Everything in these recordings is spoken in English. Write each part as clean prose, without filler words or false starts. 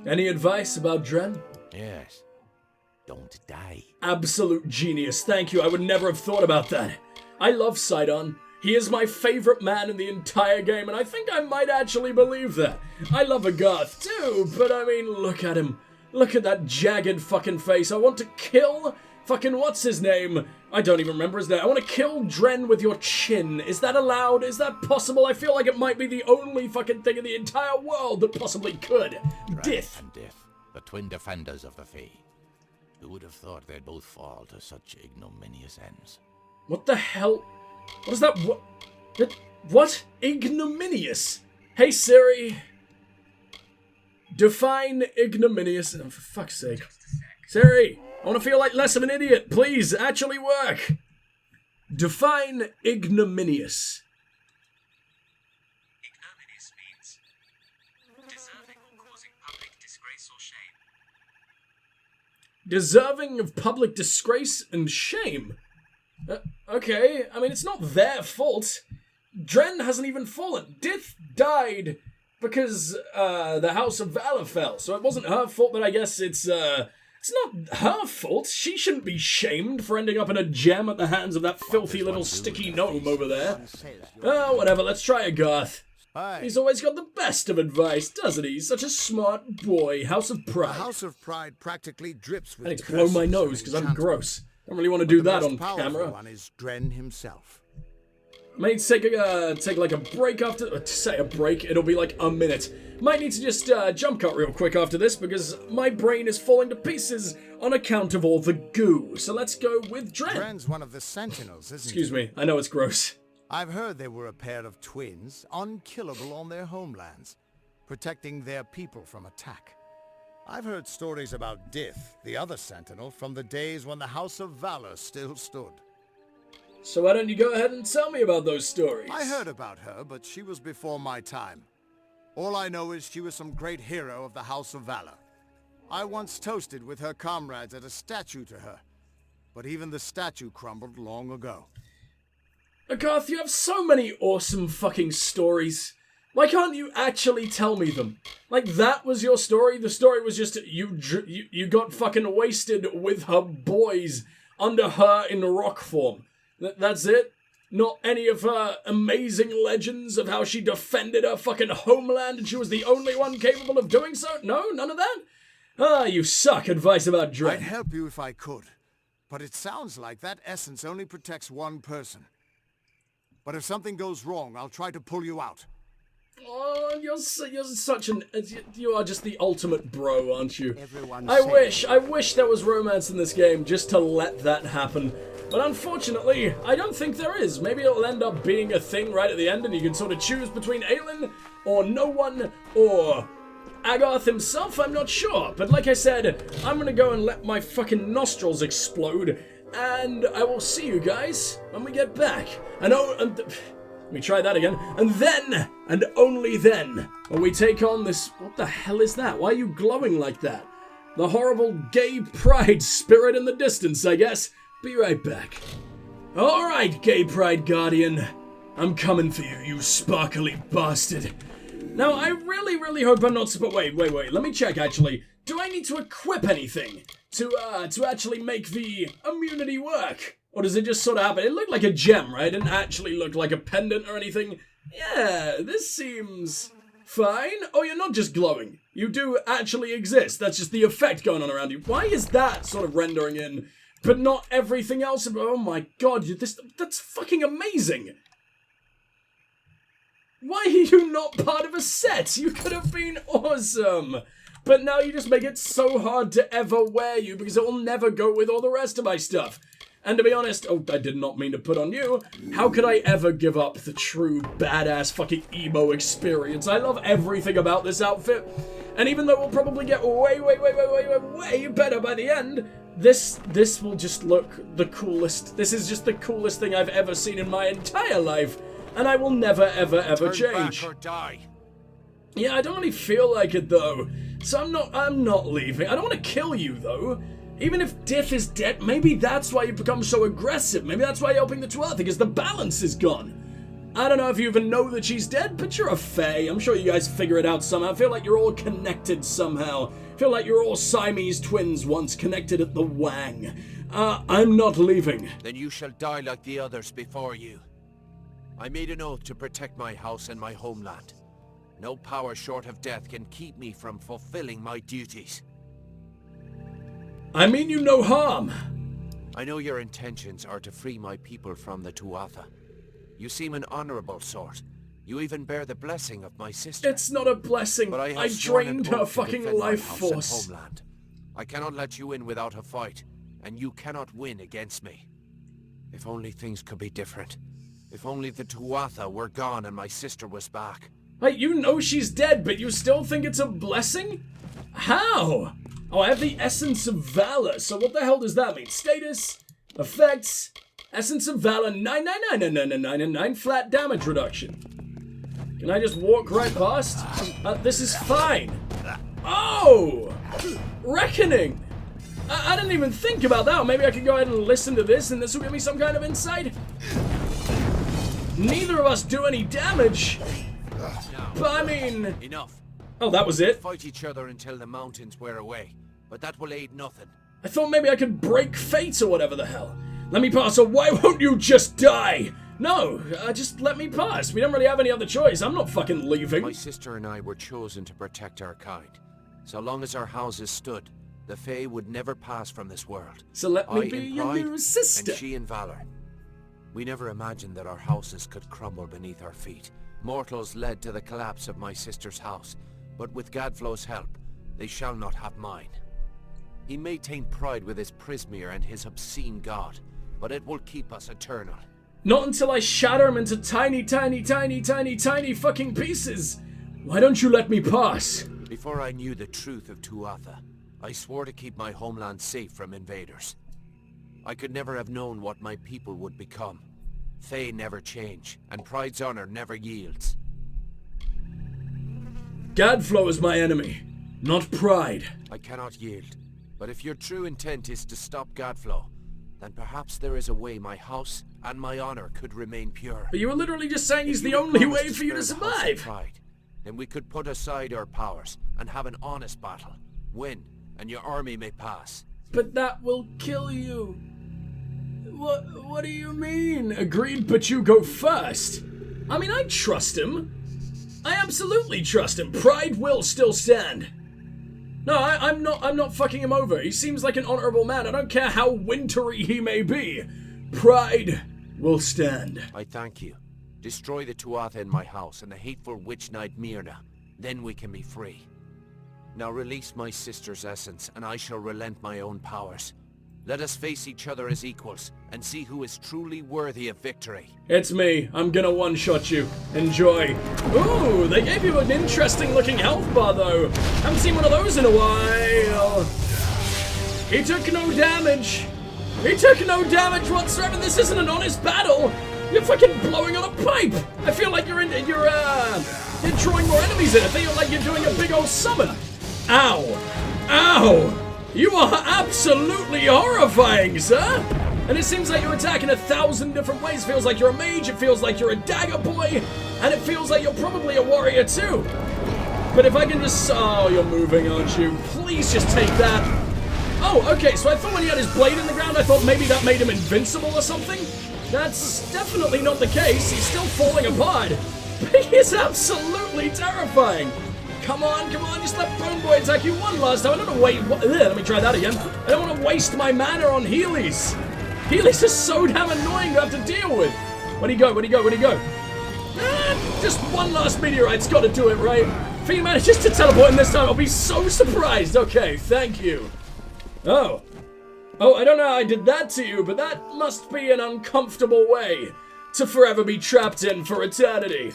Any advice about Dren? Yes. Don't die. Absolute genius, thank you. I would never have thought about that. I love Sidon. He is my favorite man in the entire game, and I think I might actually believe that. I love Agarth too, but I mean, look at him. Look at that jagged fucking face. I want to kill fucking what's his name? I don't even remember his name. I want to kill Dren with your chin. Is that allowed? Is that possible? I feel like it might be the only fucking thing in the entire world that possibly could. Dith. And Dith, the twin defenders of the Fae. Who would have thought they'd both fall to such ignominious ends? What the hell? What is that? What? Ignominious? Hey Siri. Define ignominious. Oh, for fuck's sake. Siri, I want to feel like less of an idiot. Please, actually work. Define ignominious. Ignominious means deserving or causing public disgrace or shame. Deserving of public disgrace and shame? Okay, I mean, it's not their fault. Dren hasn't even fallen. Dith died because the House of Valor fell, so it wasn't her fault, but I guess it's not her fault. She shouldn't be shamed for ending up in a gem at the hands of that filthy little sticky gnome over there. Oh, whatever, let's try Agarth. He's always got the best of advice, doesn't he? Such a smart boy. House of Pride. The House of Pride practically drips with I need to blow my nose because I'm gross. Don't really want to do that on camera. One is Dren himself. Might take like a break after. Say a break, it'll be like a minute. Might need to just jump cut real quick after this because my brain is falling to pieces on account of all the goo. So let's go with Dren. Dren's one of the Sentinels, isn't he? Excuse me, I know it's gross. I've heard they were a pair of twins, unkillable on their homelands, protecting their people from attack. I've heard stories about Dith, the other Sentinel, from the days when the House of Valor still stood. So why don't you go ahead and tell me about those stories? I heard about her, but she was before my time. All I know is she was some great hero of the House of Valor. I once toasted with her comrades at a statue to her, but even the statue crumbled long ago. Agarth, you have so many awesome fucking stories. Why can't you actually tell me them? Like, that was your story? The story was just you got fucking wasted with her boys under her in rock form. That's it? Not any of her amazing legends of how she defended her fucking homeland and she was the only one capable of doing so? No? None of that? Ah, you suck. Advice about Dren. I'd help you if I could, but it sounds like that essence only protects one person. But if something goes wrong, I'll try to pull you out. Oh, you're such an... You are just the ultimate bro, aren't you? I wish there was romance in this game just to let that happen. But unfortunately, I don't think there is. Maybe it'll end up being a thing right at the end and you can sort of choose between Aelin or no one or Agarth himself, I'm not sure. But like I said, I'm gonna go and let my fucking nostrils explode and I will see you guys when we get back. Let me try that again. And then, and only then, will we take on this... What the hell is that? Why are you glowing like that? The horrible gay pride spirit in the distance, I guess. Be right back. Alright, gay pride guardian. I'm coming for you, you sparkly bastard. Now, I really hope I'm not... Wait. Let me check, actually. Do I need to equip anything to actually make the immunity work? Or does it just sort of happen? It looked like a gem, right? It didn't actually look like a pendant or anything. Yeah, this seems fine. Oh, you're not just glowing. You do actually exist. That's just the effect going on around you. Why is that sort of rendering in, but not everything else? Oh my god, that's fucking amazing. Why are you not part of a set? You could have been awesome. But now you just make it so hard to ever wear you because it will never go with all the rest of my stuff. And to be honest, oh, I did not mean to put on you. How could I ever give up the true badass fucking emo experience? I love everything about this outfit. And even though we'll probably get way better by the end, this will just look the coolest. This is just the coolest thing I've ever seen in my entire life. And I will never, ever change. Turn back or die. Yeah, I don't really feel like it though. So I'm not leaving. I don't want to kill you though. Even if Dith is dead, maybe that's why you become so aggressive. Maybe that's why you're helping the 12th, because the balance is gone. I don't know if you even know that she's dead, but you're a fae. I'm sure you guys figure it out somehow. I feel like you're all connected somehow. I feel like you're all Siamese twins once connected at the wang. I'm not leaving. Then you shall die like the others before you. I made an oath to protect my house and my homeland. No power short of death can keep me from fulfilling my duties. I mean you no harm. I know your intentions are to free my people from the Tuatha. You seem an honorable sort. You even bear the blessing of my sister. It's not a blessing. But I drained her fucking life force. Homeland. I cannot let you in without a fight, and you cannot win against me. If only things could be different. If only the Tuatha were gone and my sister was back. Wait, you know she's dead, but you still think it's a blessing? How? Oh, I have the Essence of Valor, so what the hell does that mean? Status, effects, Essence of Valor, 9 flat damage reduction. Can I just walk right past? This is fine. Oh! Reckoning! I didn't even think about that. Maybe I could go ahead and listen to this and this will give me some kind of insight. Neither of us do any damage. But I mean... Enough. Oh, that was it? Fight each other until the mountains wear away, but that will aid nothing. I thought maybe I could break fate or whatever the hell. Let me pass, or why won't you just die? No, just let me pass. We don't really have any other choice. I'm not fucking leaving. My sister and I were chosen to protect our kind. So long as our houses stood, the Fae would never pass from this world. So let me I be in your pride, new sister. and she in valor. We never imagined that our houses could crumble beneath our feet. Mortals led to the collapse of my sister's house, but with Gadflow's help, they shall not have mine. He may taint pride with his Prismere and his obscene god, but it will keep us eternal. Not until I shatter him into tiny fucking pieces. Why don't you let me pass? Before I knew the truth of Tuatha, I swore to keep my homeland safe from invaders. I could never have known what my people would become. Fae never change, and Pride's honor never yields. Gadflow is my enemy, not Pride. I cannot yield, but if your true intent is to stop Gadflow, then perhaps there is a way my house and my honor could remain pure. But you were literally just saying he's the only way for you to spare the House of survive. Pride, then we could put aside our powers and have an honest battle. Win, and your army may pass. But that will kill you. What do you mean? Agreed, but you go first. I mean, I trust him. I absolutely trust him. Pride will still stand. No, I'm not fucking him over. He seems like an honorable man. I don't care how wintry he may be. Pride will stand. I thank you. Destroy the Tuatha in my house and the hateful witch knight Myrna. Then we can be free. Now release my sister's essence, and I shall relent my own powers. Let us face each other as equals, and see who is truly worthy of victory. It's me. I'm gonna one-shot you. Enjoy. Ooh, they gave you an interesting-looking health bar, though. Haven't seen one of those in a while. He took no damage. He took no damage whatsoever. This isn't an honest battle. You're fucking blowing on a pipe. I feel like you're drawing more enemies in. I feel like you're doing a big old summon. Ow. Ow. You are absolutely horrifying, sir! And it seems like you're attacking 1,000 different ways. Feels like you're a mage, it feels like you're a dagger boy, and it feels like you're probably a warrior too. But if I can just... Oh, you're moving, aren't you? Please just take that. Oh, okay, so I thought when he had his blade in the ground, I thought maybe that made him invincible or something. That's definitely not the case. He's still falling apart. But he is absolutely terrifying. Come on, just let Bone Boy attack you one last time. I don't want to wait. Let me try that again. I don't want to waste my mana on Heelys. Heelys are so damn annoying to have to deal with. Where'd he go? Just one last meteorite's got to do it, right? If he manages to teleport in this time, I'll be so surprised. Okay, thank you. Oh, I don't know how I did that to you, but that must be an uncomfortable way to forever be trapped in for eternity.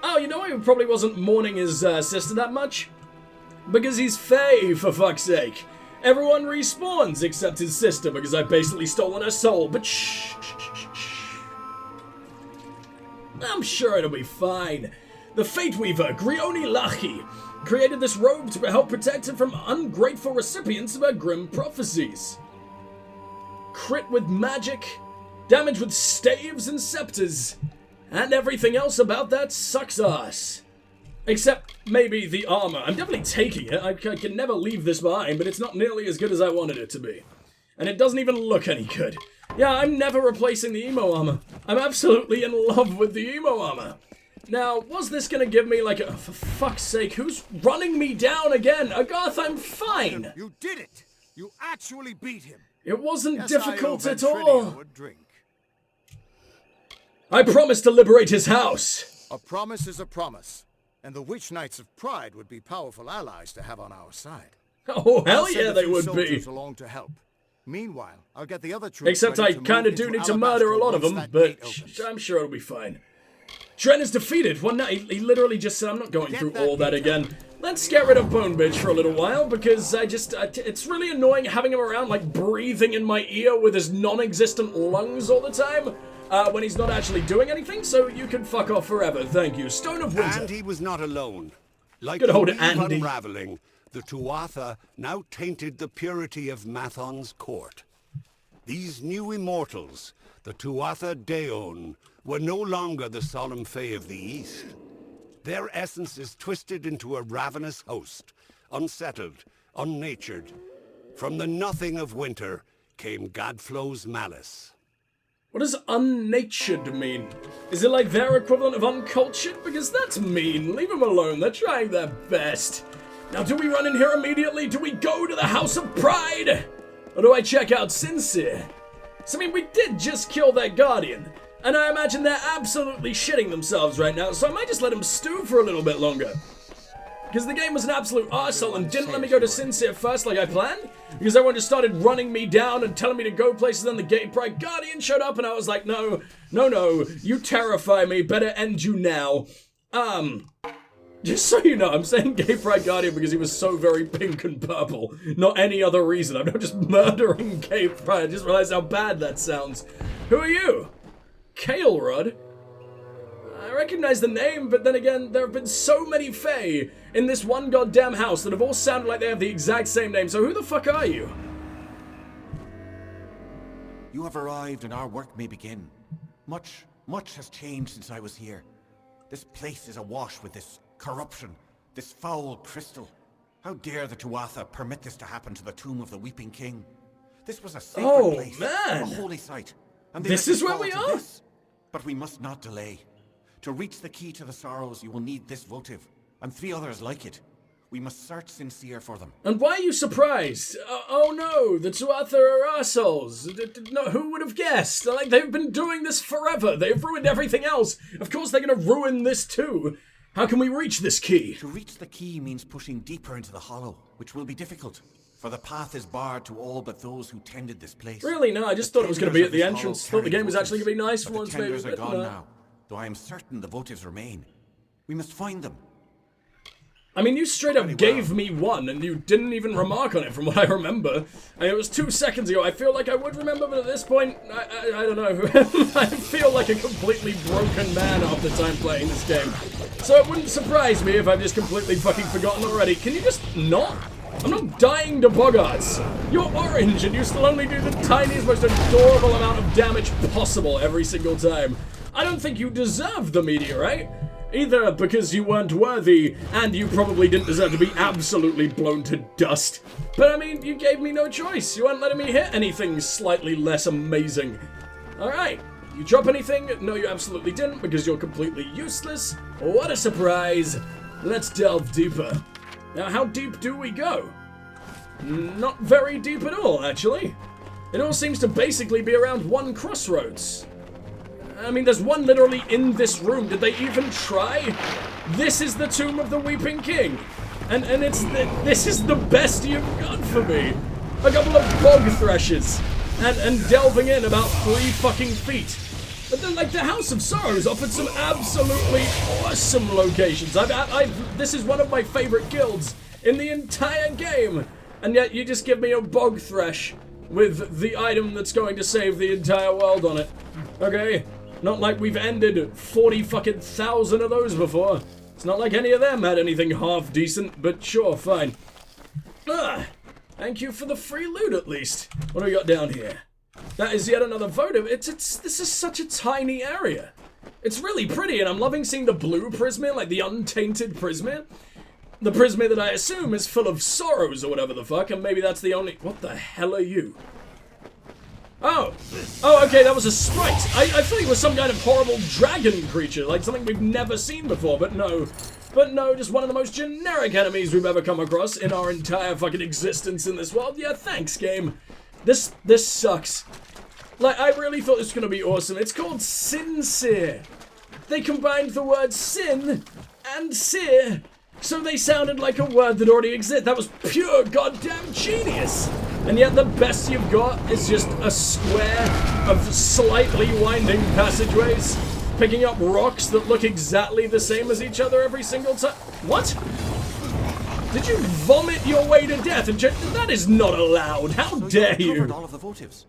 Oh, you know, he probably wasn't mourning his sister that much? Because he's Fae, for fuck's sake. Everyone respawns except his sister, because I've basically stolen her soul, but shh. I'm sure it'll be fine. The Fate Weaver, Grioni Lachi, created this robe to help protect him from ungrateful recipients of her grim prophecies. Crit with magic, Damage with staves and scepters. And everything else about that sucks ass. Except maybe the armor. I'm definitely taking it. I can never leave this behind, but it's not nearly as good as I wanted it to be. And it doesn't even look any good. Yeah, I'm never replacing the emo armor. I'm absolutely in love with the emo armor. Now, was this gonna give me like a... For fuck's sake, who's running me down again? Agarth, I'm fine. You did it. You actually beat him. It wasn't Yes, difficult I owe at Ventridio all. a drink. I promised to liberate his house. A promise is a promise. And the Witch Knights of Pride would be powerful allies to have on our side. Oh, hell I'll send yeah, a they few would soldiers be. along to help. Meanwhile, I'll get the other troops Except ready I to kind of move do into need to murder a lot of Alabaster them, once that but gate opens. I'm sure it'll be fine. Dren is defeated. One night, he literally just said, I'm not going through all that again. Let's get rid of Bone Bitch for a little while, because it's really annoying having him around, like, breathing in my ear with his non-existent lungs all the time, when he's not actually doing anything, so you can fuck off forever. Thank you. Stone of Winter. And he was not alone. Like Good the old weave Andy. unraveling, the Tuatha now tainted the purity of Mathon's court. These new immortals, the Tuatha Daon, were no longer the solemn Fae of the East. Their essence is twisted into a ravenous host, unsettled, unnatured. From the nothing of winter came Gadflow's malice. What does unnatured mean? Is it like their equivalent of uncultured? Because that's mean. Leave them alone. They're trying their best. Now, do we run in here immediately? Do we go to the House of Pride? Or do I check out Sincere? So, I mean, we did just kill that Guardian. And I imagine they're absolutely shitting themselves right now, so I might just let them stew for a little bit longer. Because the game was an absolute arsehole and didn't let me go to Sincere first like I planned. Because everyone just started running me down and telling me to go places, and then the Gay Pride Guardian showed up and I was like, no, you terrify me, better end you now. Just so you know, I'm saying Gay Pride Guardian because he was so very pink and purple. Not any other reason. I'm not just murdering Gay Pride. I just realized how bad that sounds. Who are you? Kale Rod? I recognize the name, but then again, there have been so many Fae in this one goddamn house that have all sounded like they have the exact same name, so who the fuck are you? You have arrived and our work may begin. Much has changed since I was here. This place is awash with this corruption, this foul crystal. How dare the Tuatha permit this to happen to the tomb of the Weeping King? This was a sacred place, man. a holy site. And This is where we are? But we must not delay. To reach the key to the sorrows, you will need this votive, and 3 others like it. We must search Sincere for them. And why are you surprised? Oh no, the Tuatha are assholes. No, who would have guessed? Like, they've been doing this forever. They've ruined everything else. Of course they're gonna ruin this too. How can we reach this key? To reach the key means pushing deeper into the hollow, which will be difficult. For the path is barred to all but those who tended this place. Really? No, I just thought it was going to be at the entrance. Thought the game was actually going to be nice for once, maybe. The tenders are gone no. now, though I am certain the votives remain. We must find them. I mean, you straight up gave me one, and you didn't even remark on it from what I remember. I mean, it was 2 seconds ago. I feel like I would remember, but at this point, I don't know. I feel like a completely broken man after time playing this game. So it wouldn't surprise me if I've just completely fucking forgotten already. Can you just not? I'm not dying to boggarts. You're orange and you still only do the tiniest, most adorable amount of damage possible every single time. I don't think you deserve the meteorite. Either because you weren't worthy, and you probably didn't deserve to be absolutely blown to dust. But I mean, you gave me no choice. You weren't letting me hit anything slightly less amazing. Alright, you drop anything? No, you absolutely didn't, because you're completely useless. What a surprise. Let's delve deeper. Now, how deep do we go? Not very deep at all, actually. It all seems to basically be around one crossroads. I mean, there's one literally in this room. Did they even try? This is the Tomb of the Weeping King. And this is the best you've got for me. A couple of bog threshers. And delving in about 3 fucking feet. But then, like, the House of Sorrows offered some absolutely awesome locations. This is one of my favorite guilds in the entire game. And yet you just give me a bog thresh with the item that's going to save the entire world on it. Okay? Not like we've ended 40 fucking thousand of those before. It's not like any of them had anything half decent, but sure, fine. Thank you for the free loot at least. What do we got down here? That is yet another votive. This is such a tiny area. It's really pretty, and I'm loving seeing the blue Prismere, like the untainted Prismere. The Prismere that I assume is full of sorrows or whatever the fuck, and maybe that's the only... What the hell are you? Oh. Oh, okay, that was a sprite. I thought he was some kind of horrible dragon creature, like something we've never seen before, but no. But no, just one of the most generic enemies we've ever come across in our entire fucking existence in this world. Yeah, thanks, game. This sucks. Like, I really thought this was going to be awesome. It's called Sincere. They combined the word sin and seer, so they sounded like a word that already exists. That was pure goddamn genius. And yet the best you've got is just a square of slightly winding passageways, picking up rocks that look exactly the same as each other every single time. What? Did you vomit your way to death? And that is not allowed. How dare you? Covered all of the votives.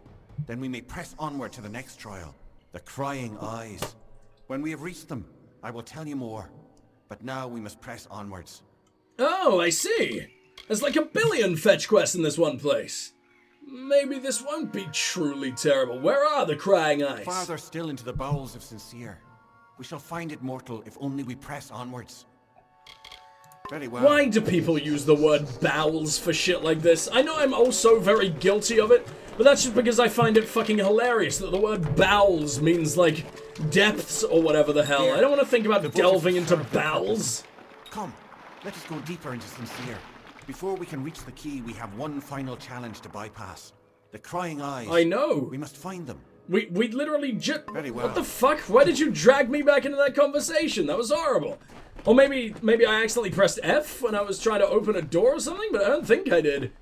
Then we may press onward to the next trial, the Crying Eyes. When we have reached them, I will tell you more. But now we must press onwards. Oh, I see. There's like a billion fetch quests in this one place. Maybe this won't be truly terrible. Where are the Crying Eyes? Farther still into the bowels of Sincere. We shall find it, mortal, if only we press onwards. Very well. Why do people use the word bowels for shit like this? I know I'm also very guilty of it, but that's just because I find it fucking hilarious that the word bowels means, like, depths or whatever the hell. I don't want to think about delving into bowels. Come, let us go deeper into Sincere. Before we can reach the key, we have one final challenge to bypass. The Crying Eyes. I know. We must find them. We literally just... Very well. What the fuck? Why did you drag me back into that conversation? That was horrible. Or maybe I accidentally pressed F when I was trying to open a door or something, but I don't think I did.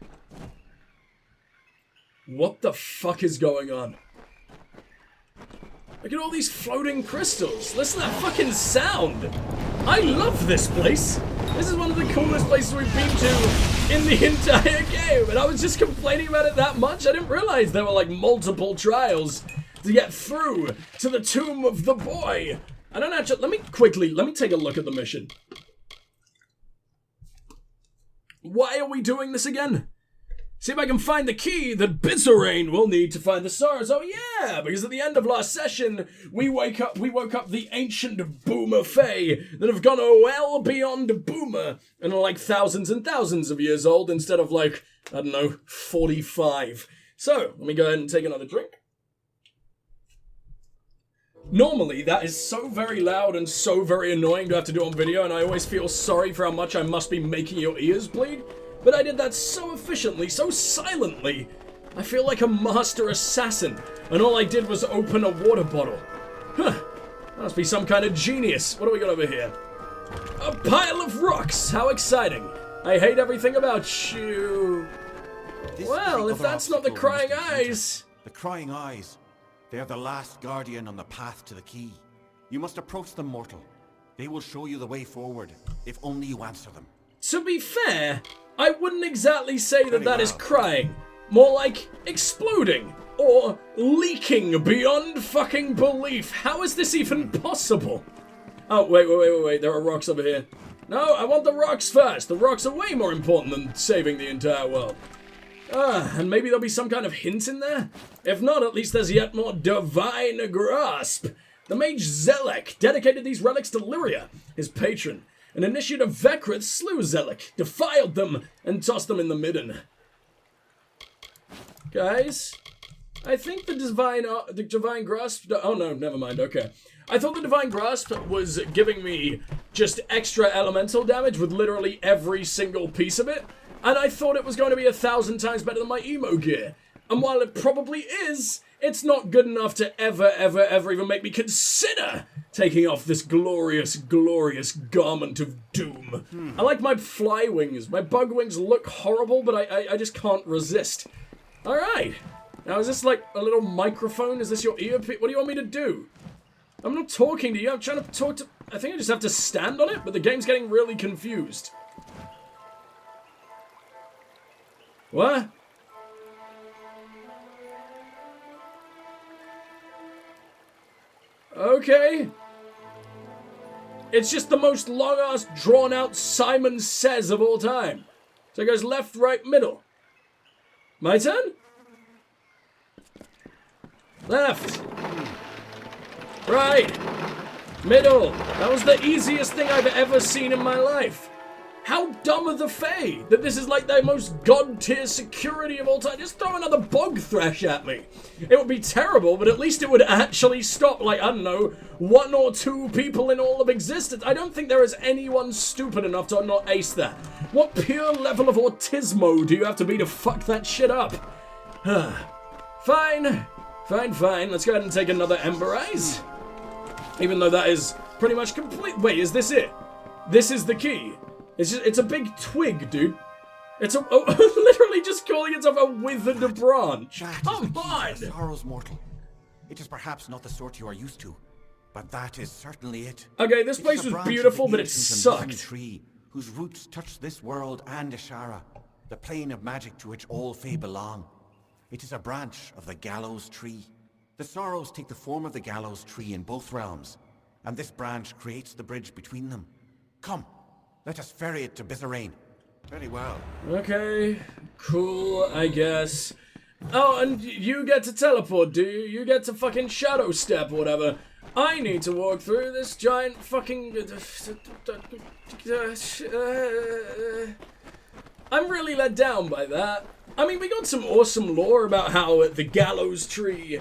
What the fuck is going on? Look at all these floating crystals. Listen to that fucking sound. I love this place. This is one of the coolest places we've been to in the entire game. And I was just complaining about it that much. I didn't realize there were like multiple trials to get through to the tomb of the boy. I don't actually... Let me take a look at the mission. Why are we doing this again? See if I can find the key that Bizzarain will need to find the sorrows. Oh yeah, because at the end of last session, we woke up the ancient Boomer Fae that have gone well beyond Boomer and are like thousands and thousands of years old instead of like, I don't know, 45. So, let me go ahead and take another drink. Normally, that is so very loud and so very annoying to have to do on video, and I always feel sorry for how much I must be making your ears bleed. But I did that so efficiently, so silently. I feel like a master assassin, and all I did was open a water bottle. Huh, must be some kind of genius. What do we got over here? A pile of rocks, how exciting. I hate everything about you. Well, if that's not the Crying Eyes. The Crying Eyes. They are the last guardian on the path to the key. You must approach them, mortal. They will show you the way forward, if only you answer them. To be fair, I wouldn't exactly say that is crying. More like exploding or leaking beyond fucking belief. How is this even possible? Oh, wait. There are rocks over here. No, I want the rocks first. The rocks are way more important than saving the entire world. And maybe there'll be some kind of hint in there? If not, at least there's yet more divine grasp. The mage Zelek dedicated these relics to Lyria, his patron. An initiate of Vekrith slew Zelek, defiled them, and tossed them in the midden. Guys, I think the divine grasp... Oh no, never mind, okay. I thought the divine grasp was giving me just extra elemental damage with literally every single piece of it. And I thought it was going to be 1,000 times better than my emo gear. And while it probably is, it's not good enough to ever even make me consider taking off this glorious, glorious garment of doom. I like my fly wings. My bug wings look horrible, but I just can't resist. Alright. Now, is this like a little microphone? Is this your earpiece? What do you want me to do? I'm not talking to you. I'm trying to talk to... I think I just have to stand on it, but the game's getting really confused. What? Okay. It's just the most long-ass, drawn-out Simon Says of all time. So it goes left, right, middle. My turn? Left. Right. Middle. That was the easiest thing I've ever seen in my life. How dumb are the Fae that this is like their most god-tier security of all time? Just throw another bog thresh at me. It would be terrible, but at least it would actually stop, like, I don't know, 1 or 2 people in all of existence. I don't think there is anyone stupid enough to not ace that. What pure level of autismo do you have to be to fuck that shit up? Fine. Fine. Let's go ahead and take another Ember Eyes. Even though that is pretty much complete. Wait, is this it? This is the key. It's a big twig, dude. It's literally just calling itself a withered branch. Come on! Sorrow's mortal. It is perhaps not the sort you are used to, but that is certainly it. Okay, this place was beautiful, but it sucked. Tree whose roots touch this world and Ashara, the plane of magic to which all Fae belong. It is a branch of the Gallows Tree. The sorrows take the form of the Gallows Tree in both realms, and this branch creates the bridge between them. Come. Let us ferry it to Bizarrain. Very well. Okay, cool, I guess. Oh, and you get to teleport, do you? You get to fucking shadow step or whatever. I need to walk through this giant fucking... I'm really let down by that. I mean, we got some awesome lore about how the Gallows Tree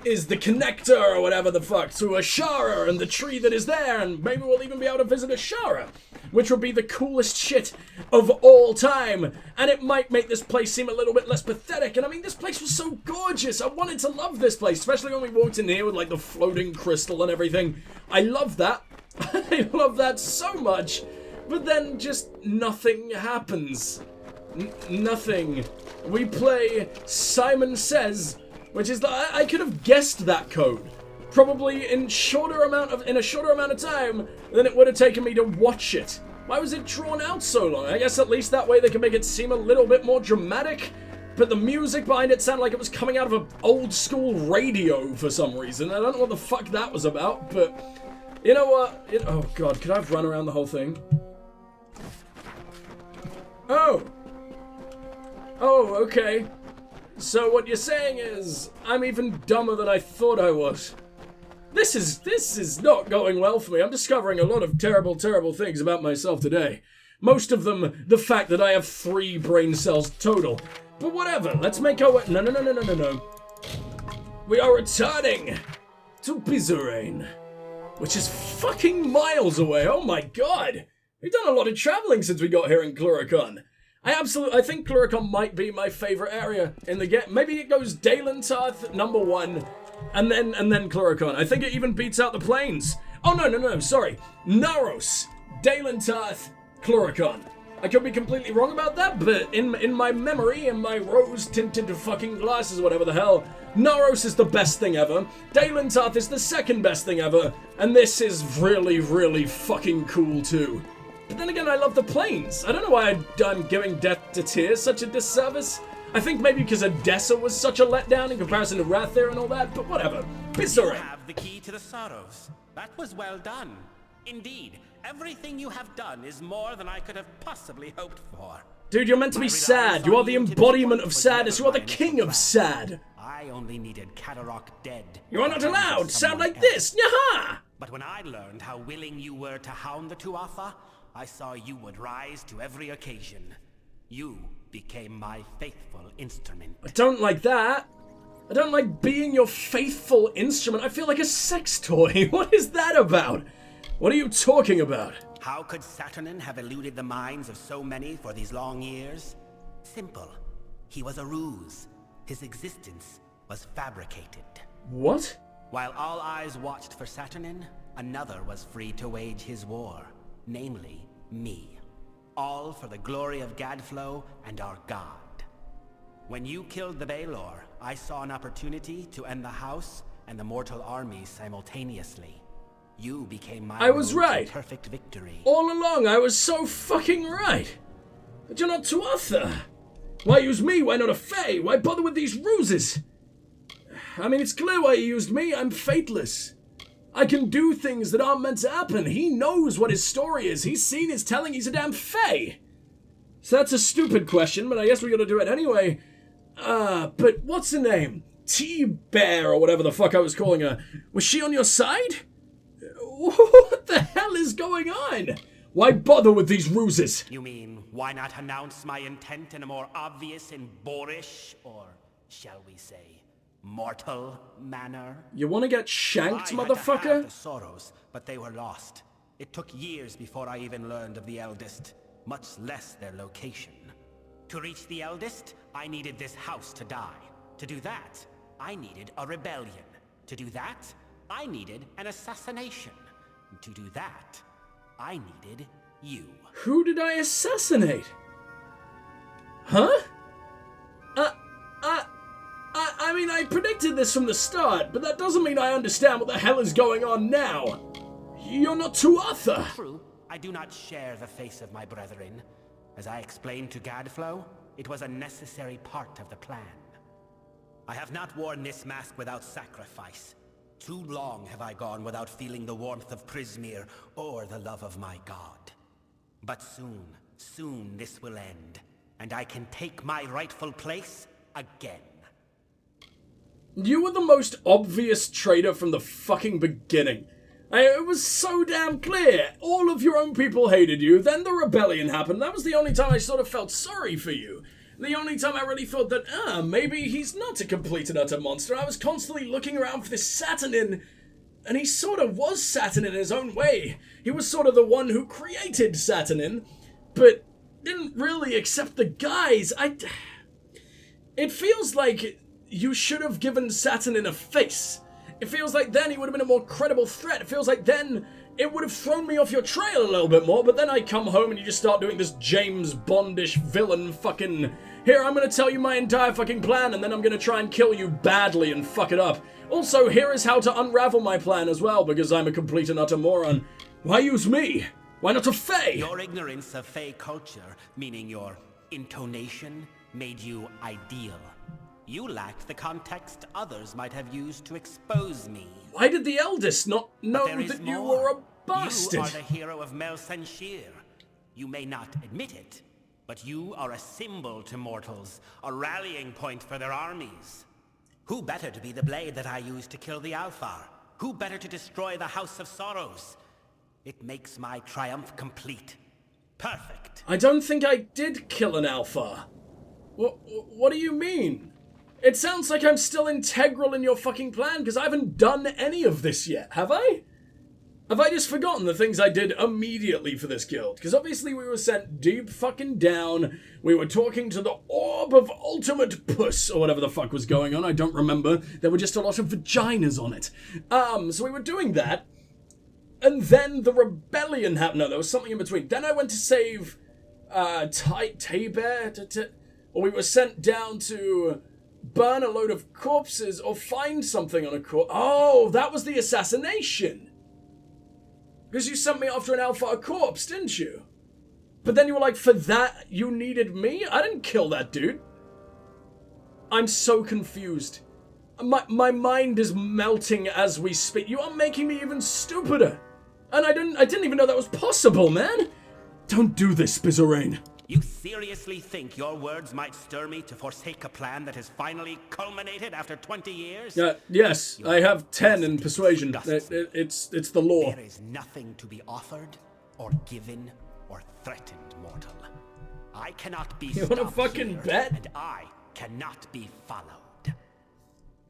is the connector or whatever the fuck to Ashara and the tree that is there, and maybe we'll even be able to visit Ashara, which would be the coolest shit of all time, and it might make this place seem a little bit less pathetic. And I mean, this place was so gorgeous. I wanted to love this place, especially when we walked in here with like the floating crystal and everything. I love that. I love that so much, but then just nothing happens. Nothing. We play Simon Says, which is that I could have guessed that code probably in a shorter amount of time than it would have taken me to watch it. Why was it drawn out so long? I guess at least that way they can make it seem a little bit more dramatic, but the music behind it sounded like it was coming out of an old school radio for some reason. I don't know what the fuck that was about, but you know what? Oh god, could I have run around the whole thing? Oh, okay. So what you're saying is, I'm even dumber than I thought I was. This is not going well for me. I'm discovering a lot of terrible, terrible things about myself today. Most of them, the fact that I have 3 brain cells total. But whatever, let's make our way... No. We are returning to Bizarrain, which is fucking miles away. Oh my god. We've done a lot of traveling since we got here in Cluracan. I think Cluracan might be my favorite area in the game. Maybe it goes Dalen Tarth number 1, and then Cluracan. I think it even beats out the plains. Oh no, sorry. Naros, Dalen Tarth, Cluracan. I could be completely wrong about that, but in my memory, in my rose-tinted fucking glasses, whatever the hell, Naros is the best thing ever, Dalen Tarth is the second best thing ever, and this is really, really fucking cool too. But then again, I love the plains. I don't know why I'm giving Death to Tears such a disservice. I think maybe because Odessa was such a letdown in comparison to Rathir and all that, but whatever. Bizarrain. You have the key to the sorrows. That was well done. Indeed, everything you have done is more than I could have possibly hoped for. Dude, you're meant to be sad. You are the embodiment of sadness. You are the king of sad. I only needed Kadarok dead. You are not allowed to sound like this. Nyaha! But when I learned how willing you were to hound the Tuatha, I saw you would rise to every occasion. You became my faithful instrument. I don't like that. I don't like being your faithful instrument. I feel like a sex toy. What is that about? What are you talking about? How could Saturnin have eluded the minds of so many for these long years? Simple. He was a ruse. His existence was fabricated. What? While all eyes watched for Saturnin, another was free to wage his war. Namely, me. All for the glory of Gadflow and our god. When you killed the Baelor, I saw an opportunity to end the house and the mortal armies simultaneously. You became my I was right. Perfect victory. All along, I was so fucking right. But you're not Tuatha. Why use me? Why not a Fae? Why bother with these ruses? I mean, it's clear why you used me. I'm fateless. I can do things that aren't meant to happen. He knows what his story is. He's seen his telling. He's a damn Fae. So that's a stupid question, but I guess we gotta do it anyway. But what's the name? T-Bear, or whatever the fuck I was calling her. Was she on your side? What the hell is going on? Why bother with these ruses? You mean, why not announce my intent in a more obvious and boorish, or shall we say, mortal manner? You want to get shanked, I motherfucker? had to have the sorrows, but they were lost. It took years before I even learned of the eldest, much less their location. To reach the eldest, I needed this house to die. To do that, I needed a rebellion. To do that, I needed an assassination. To do that, I needed you. Who did I assassinate? Huh? I mean, I predicted this from the start, but that doesn't mean I understand what the hell is going on now. You're not Tuatha. True, I do not share the face of my brethren. As I explained to Gadflow, it was a necessary part of the plan. I have not worn this mask without sacrifice. Too long have I gone without feeling the warmth of Prismere or the love of my god. But soon this will end, and I can take my rightful place again. You were the most obvious traitor from the fucking beginning. It was so damn clear. All of your own people hated you, then the rebellion happened. That was the only time I sort of felt sorry for you. The only time I really thought that, maybe he's not a complete and utter monster. I was constantly looking around for this Saturnin, and he sort of was Saturnin in his own way. He was sort of the one who created Saturnin, but didn't really accept the guise. It feels like you should have given Saturnin a face. It feels like then he would have been a more credible threat. It feels like then it would have thrown me off your trail a little bit more, but then I come home and you just start doing this James Bondish villain fucking... Here, I'm gonna tell you my entire fucking plan, and then I'm gonna try and kill you badly and fuck it up. Also, here is how to unravel my plan as well, because I'm a complete and utter moron. Why use me? Why not a Fae? Your ignorance of Fae culture, meaning your intonation, made you ideal. You lacked the context others might have used to expose me. Why did the eldest not know that you were a bastard? You are the hero of Mel Senshir. You may not admit it, but you are a symbol to mortals, a rallying point for their armies. Who better to be the blade that I used to kill the Alfar? Who better to destroy the House of Sorrows? It makes my triumph complete. Perfect. I don't think I did kill an Alfar. What do you mean? It sounds like I'm still integral in your fucking plan, because I haven't done any of this yet, have I? Have I just forgotten the things I did immediately for this guild? Because obviously we were sent deep fucking down, we were talking to the Orb of Ultimate Puss, or whatever the fuck was going on, I don't remember. There were just a lot of vaginas on it. So we were doing that, and then the rebellion happened. No, there was something in between. Then I went to save, Taber, or we were sent down to burn a load of corpses or find something on a corpse. Oh, that was the assassination. Because you sent me after an Alpha corpse, didn't you? But then you were like, for that, you needed me? I didn't kill that dude. I'm so confused. My mind is melting as we speak. You are making me even stupider. And I didn't even know that was possible, man. Don't do this, Bizarrain. You seriously think your words might stir me to forsake a plan that has finally culminated after 20 years? Yes, I have 10 in persuasion. It's the law. There is nothing to be offered, or given, or threatened, mortal. I cannot be stopped. You wanna fucking here, bet? And I cannot be followed.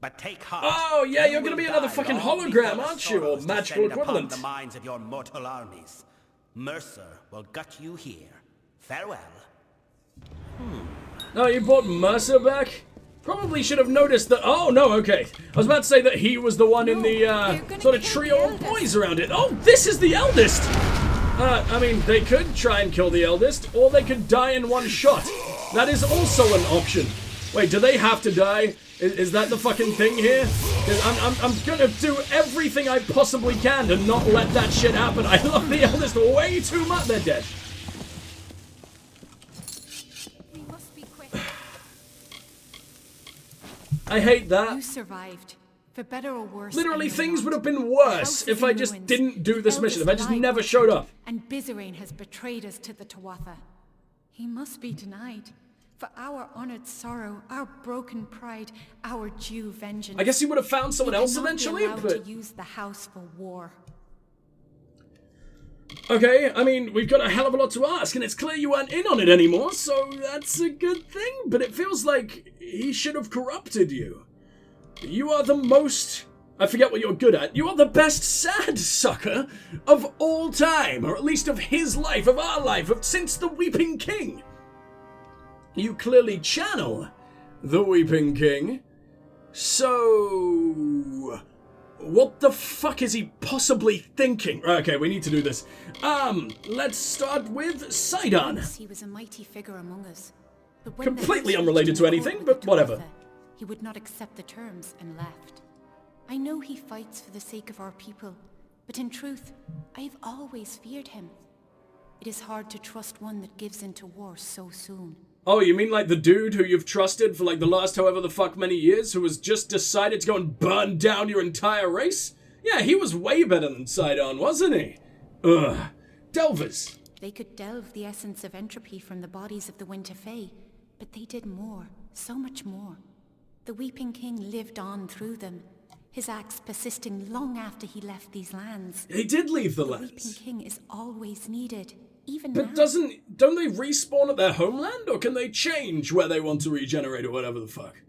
But take heart. Oh yeah, you're gonna be another fucking hologram, aren't you? Or magical equivalent. The minds of your mortal armies. Mercer will gut you here. Farewell. Oh, you brought Mercer back? Probably should have noticed that. Oh, no, okay. I was about to say that he was the one in the sort of trio of boys around it. Oh, this is the eldest! I mean, they could try and kill the eldest, or they could die in one shot. That is also an option. Wait, do they have to die? Is that the fucking thing here? I'm gonna do everything I possibly can to not let that shit happen. I love the eldest way too much. They're dead. I hate that. You survived. For better or worse. Literally, things would have been worse if I just didn't do this mission, if I just never showed up. And Bizarrain has betrayed us to the Tuatha. He must be denied. For our honored sorrow, our broken pride, our due vengeance. I guess he would have found someone else We cannot eventually, be allowed but... to use the house for war. Okay, I mean, we've got a hell of a lot to ask, and it's clear you aren't in on it anymore, so that's a good thing, but it feels like he should have corrupted you. You are the most... I forget what you're good at. You are the best sad sucker of all time, or at least of his life, of our life, since the Weeping King. You clearly channel the Weeping King. So... what the fuck is he possibly thinking? Okay, we need to do this. Let's start with Sidon. He was a mighty figure among us. But when Completely unrelated to anything, but whatever. He would not accept the terms and left. I know he fights for the sake of our people, but in truth, I have always feared him. It is hard to trust one that gives into war so soon. Oh, you mean like the dude who you've trusted for like the last however the fuck many years, who has just decided to go and burn down your entire race? Yeah, he was way better than Sidon, wasn't he? Ugh. Delvers. They could delve the essence of entropy from the bodies of the Winter Fae, but they did more, so much more. The Weeping King lived on through them, his acts persisting long after he left these lands. He did leave the lands. The Weeping King is always needed, even but now. Don't they respawn at their homeland, or can they change where they want to regenerate or whatever the fuck?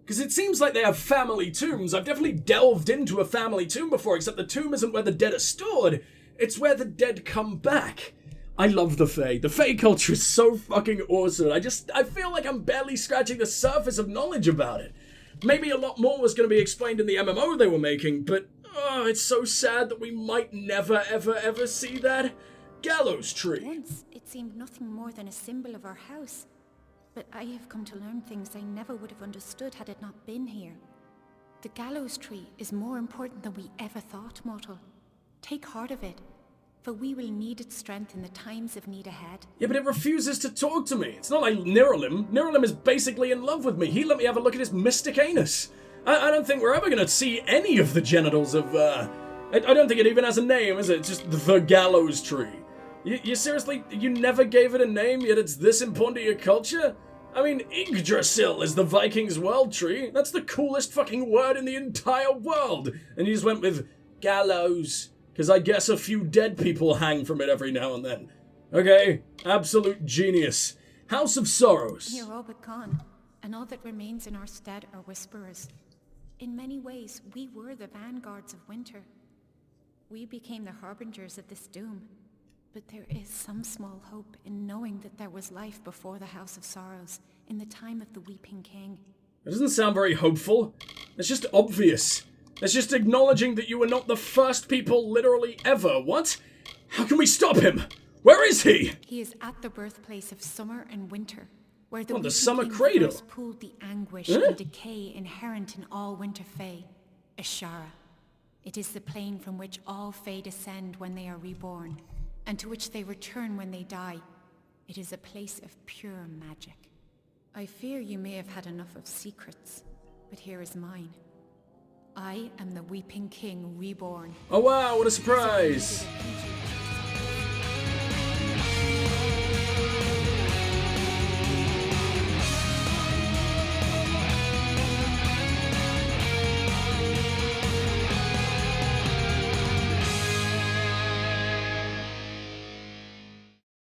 Because it seems like they have family tombs. I've definitely delved into a family tomb before, except the tomb isn't where the dead are stored, it's where the dead come back. I love the Fae. The Fae culture is so fucking awesome. I feel like I'm barely scratching the surface of knowledge about it. Maybe a lot more was going to be explained in the MMO they were making, but it's so sad that we might never, ever, ever see that gallows tree. Once, it seemed nothing more than a symbol of our house. But I have come to learn things I never would have understood had it not been here. The gallows tree is more important than we ever thought, mortal. Take heart of it, for we will need its strength in the times of need ahead. Yeah, but it refuses to talk to me. It's not like Niralim. Niralim is basically in love with me. He let me have a look at his mystic anus. I don't think we're ever going to see any of the genitals of, I don't think it even has a name, is it? It's just the gallows tree. You seriously, you never gave it a name, yet it's this important to your culture? I mean, Yggdrasil is the Vikings' world tree. That's the coolest fucking word in the entire world. And you just went with gallows. Because I guess a few dead people hang from it every now and then. Okay, absolute genius. House of Sorrows. You're all but gone, and all that remains in our stead are whisperers. In many ways, we were the vanguards of winter. We became the harbingers of this doom. But there is some small hope in knowing that there was life before the House of Sorrows, in the time of the Weeping King. It doesn't sound very hopeful. It's just obvious. It's just acknowledging that you were not the first people literally ever. What? How can we stop him? Where is he? He is at the birthplace of summer and winter, where the the summer King cradle first pooled the anguish and decay inherent in all winter Fae. Ashara. It is the plane from which all Fae descend when they are reborn, and to which they return when they die. It is a place of pure magic. I fear you may have had enough of secrets, but here is mine. I am the Weeping King reborn. Oh wow, what a surprise!